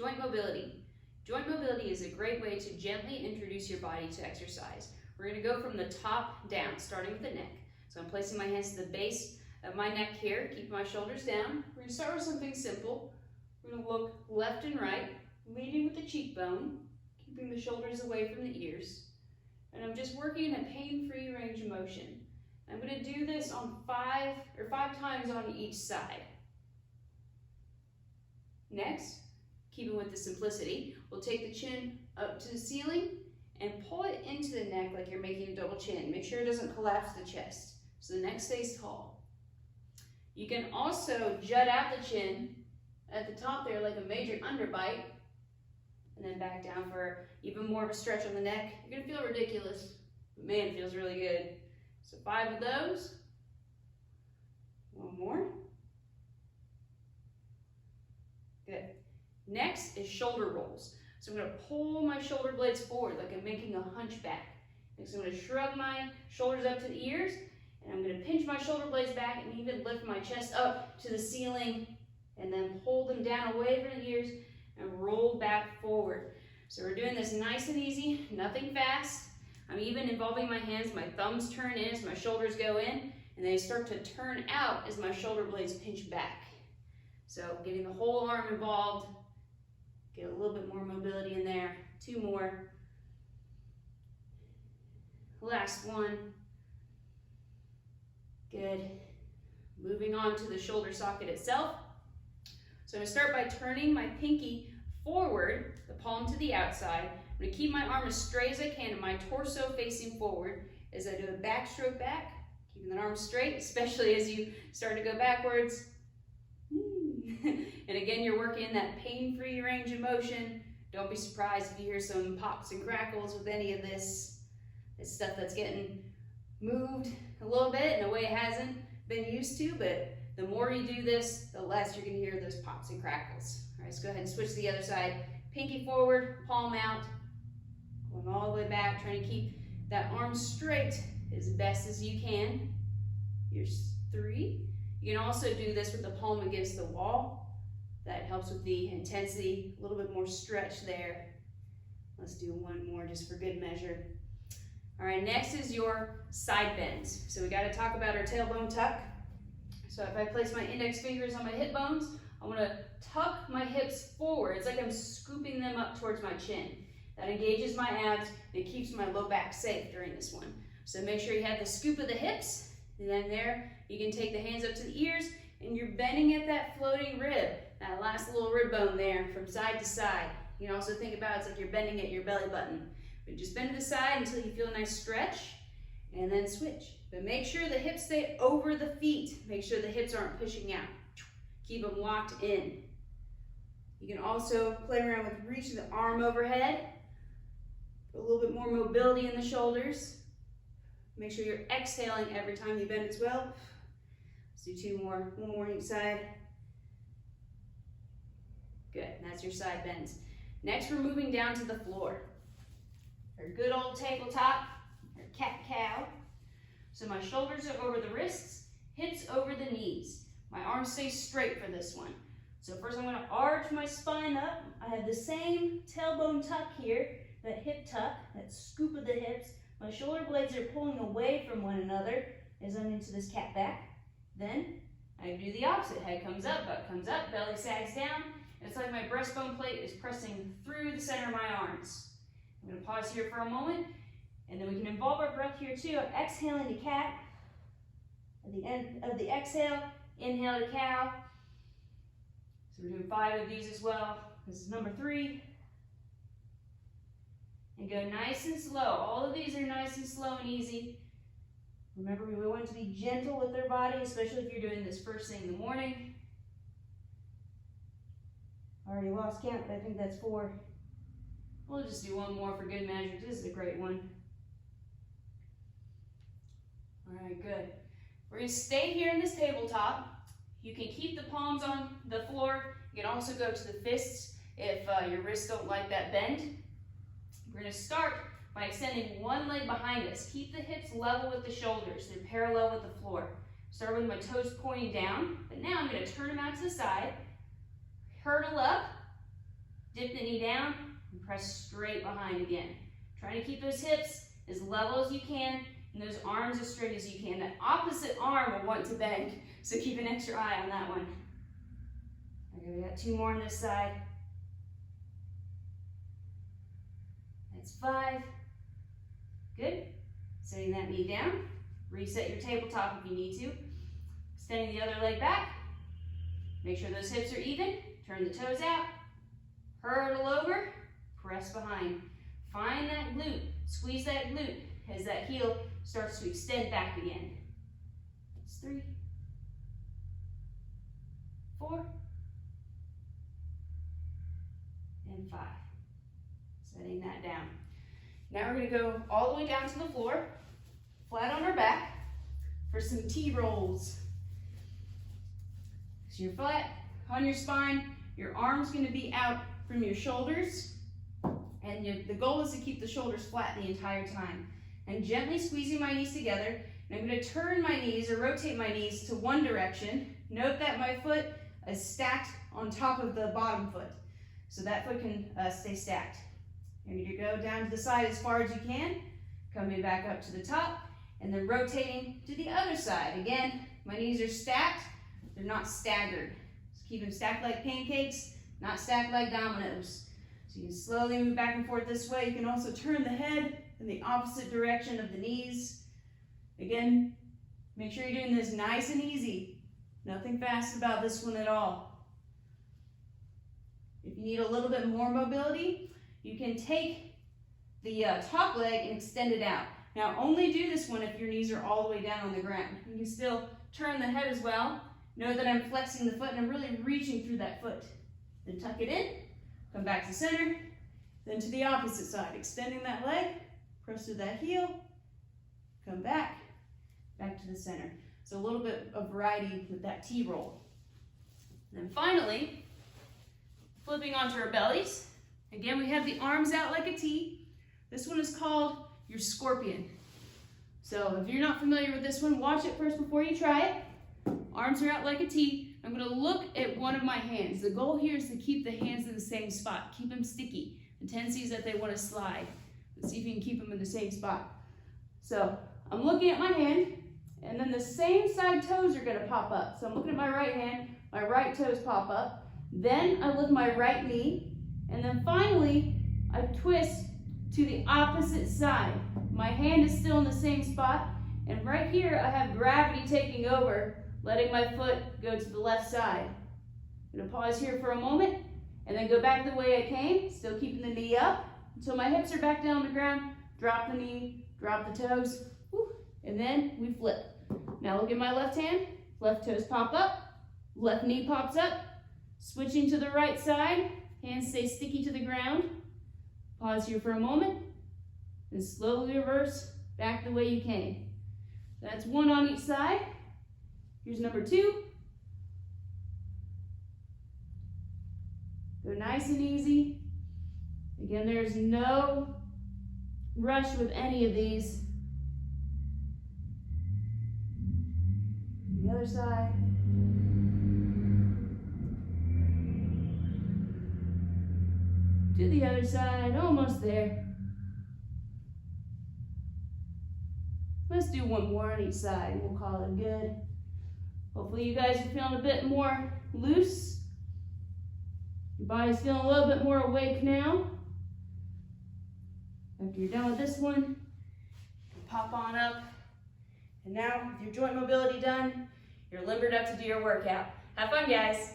Joint mobility. Joint mobility is a great way to gently introduce your body to exercise. We're going to go from the top down, starting with the neck. So I'm placing my hands to the base of my neck here, keeping my shoulders down. We're going to start with something simple. We're going to look left and right, leading with the cheekbone, keeping the shoulders away from the ears. And I'm just working in a pain-free range of motion. I'm going to do this on five times on each side. Next, keeping with the simplicity, we'll take the chin up to the ceiling and pull it into the neck like you're making a double chin. Make sure it doesn't collapse the chest, so the neck stays tall. You can also jut out the chin at the top there like a major underbite, and then back down for even more of a stretch on the neck. You're gonna feel ridiculous, but man, it feels really good. So 5 of those. One more. Good. Next is shoulder rolls. So I'm going to pull my shoulder blades forward like I'm making a hunchback. Next, I'm going to shrug my shoulders up to the ears, and I'm going to pinch my shoulder blades back and even lift my chest up to the ceiling, and then pull them down away from the ears and roll back forward. So we're doing this nice and easy, nothing fast. I'm even involving my hands. My thumbs turn in as my shoulders go in, and they start to turn out as my shoulder blades pinch back. So getting the whole arm involved, get a little bit more mobility in there. 2 more. Last one. Good. Moving on to the shoulder socket itself. So I'm going to start by turning my pinky forward, the palm to the outside. I'm going to keep my arm as straight as I can and my torso facing forward as I do a backstroke back, keeping the arm straight, especially as you start to go backwards. And again, you're working in that pain-free range of motion. Don't be surprised if you hear some pops and crackles with any of this. It's stuff that's getting moved a little bit in a way it hasn't been used to, but the more you do this, the less you're going to hear those pops and crackles. All right, so go ahead and switch to the other side. Pinky forward, palm out, going all the way back, trying to keep that arm straight as best as you can. Here's 3. You can also do this with the palm against the wall. That helps with the intensity, a little bit more stretch there. Let's do one more just for good measure. All right, next is your side bends. So we got to talk about our tailbone tuck. So if I place my index fingers on my hip bones, I want to tuck my hips forward. It's like I'm scooping them up towards my chin. That engages my abs and it keeps my low back safe during this one. So make sure you have the scoop of the hips, and then there you can take the hands up to the ears and you're bending at that floating rib, that last little rib bone there from side to side. You can also think about it's like you're bending at your belly button. But just bend to the side until you feel a nice stretch, and then switch. But make sure the hips stay over the feet. Make sure the hips aren't pushing out. Keep them locked in. You can also play around with reaching the arm overhead. Put a little bit more mobility in the shoulders. Make sure you're exhaling every time you bend as well. Let's do 2 more, 1 more each side. Good, and that's your side bends. Next, we're moving down to the floor. Our good old tabletop, our cat-cow. So my shoulders are over the wrists, hips over the knees. My arms stay straight for this one. So first I'm gonna arch my spine up. I have the same tailbone tuck here, that hip tuck, that scoop of the hips. My shoulder blades are pulling away from one another as I'm into this cat back. Then I do the opposite. Head comes up, butt comes up, belly sags down. It's like my breastbone plate is pressing through the center of my arms. I'm going to pause here for a moment, and then we can involve our breath here too. I'm exhaling to cat. At the end of the exhale, inhale to cow. So we're doing 5 of these as well. This is number 3. And go nice and slow. All of these are nice and slow and easy. Remember, we want to be gentle with their body, especially if you're doing this first thing in the morning. I already lost count, but I think that's 4. We'll just do 1 more for good measure. This is a great one. All right, good. We're going to stay here in this tabletop. You can keep the palms on the floor. You can also go to the fists if your wrists don't like that bend. We're going to start by extending one leg behind us. Keep the hips level with the shoulders. They're parallel with the floor. Start with my toes pointing down, but now I'm going to turn them out to the side, hurdle up, Dip the knee down and press straight behind again. Trying to keep those hips as level as you can and those arms as straight as you can. That opposite arm will want to bend, so keep an extra eye on that one. Okay, we got 2 more on this side. That's 5. Good. Setting that knee down. Reset your tabletop if you need to. Extending the other leg back. Make sure those hips are even. Turn the toes out. Hurdle over. Press behind. Find that glute. Squeeze that glute as that heel starts to extend back again. That's 3, 4, and 5. Setting that down. Now we're going to go all the way down to the floor, flat on our back, for some T-rolls. So you're flat on your spine, your arm's going to be out from your shoulders, and the goal is to keep the shoulders flat the entire time. And gently squeezing my knees together, and I'm going to turn my knees or rotate my knees to one direction. Note that my foot is stacked on top of the bottom foot, so that foot can stay stacked. You're going to go down to the side as far as you can, coming back up to the top, and then rotating to the other side. Again, my knees are stacked, they're not staggered. So keep them stacked like pancakes, not stacked like dominoes. So you can slowly move back and forth this way. You can also turn the head in the opposite direction of the knees. Again, make sure you're doing this nice and easy. Nothing fast about this one at all. If you need a little bit more mobility, you can take the top leg and extend it out. Now only do this one if your knees are all the way down on the ground. You can still turn the head as well. Know that I'm flexing the foot and I'm really reaching through that foot. Then tuck it in, come back to center, then to the opposite side, extending that leg, press through that heel, come back to the center. So a little bit of variety with that T-roll. Then finally, flipping onto our bellies. Again, we have the arms out like a T. This one is called your scorpion. So if you're not familiar with this one, watch it first before you try it. Arms are out like a T. I'm going to look at one of my hands. The goal here is to keep the hands in the same spot. Keep them sticky. The tendency is that they want to slide. Let's see if you can keep them in the same spot. So I'm looking at my hand, and then the same side toes are going to pop up. So I'm looking at my right hand, my right toes pop up. Then I lift my right knee, and then finally I twist to the opposite side. My hand is still in the same spot, and right here I have gravity taking over, letting my foot go to the left side. I'm going to pause here for a moment, and then go back the way I came, still keeping the knee up, until my hips are back down on the ground. Drop the knee, drop the toes, and then we flip. Now look at my left hand, left toes pop up, left knee pops up, switching to the right side, hands stay sticky to the ground. Pause here for a moment, and slowly reverse back the way you came. That's one on each side. Here's number 2. Go nice and easy. Again, there's no rush with any of these. The other side. To the other side, almost there. Let's do one more on each side and we'll call it good. Hopefully you guys are feeling a bit more loose. Your body's feeling a little bit more awake now. After you're done with this one, you can pop on up. And now, with your joint mobility done, you're limbered up to do your workout. Have fun, guys.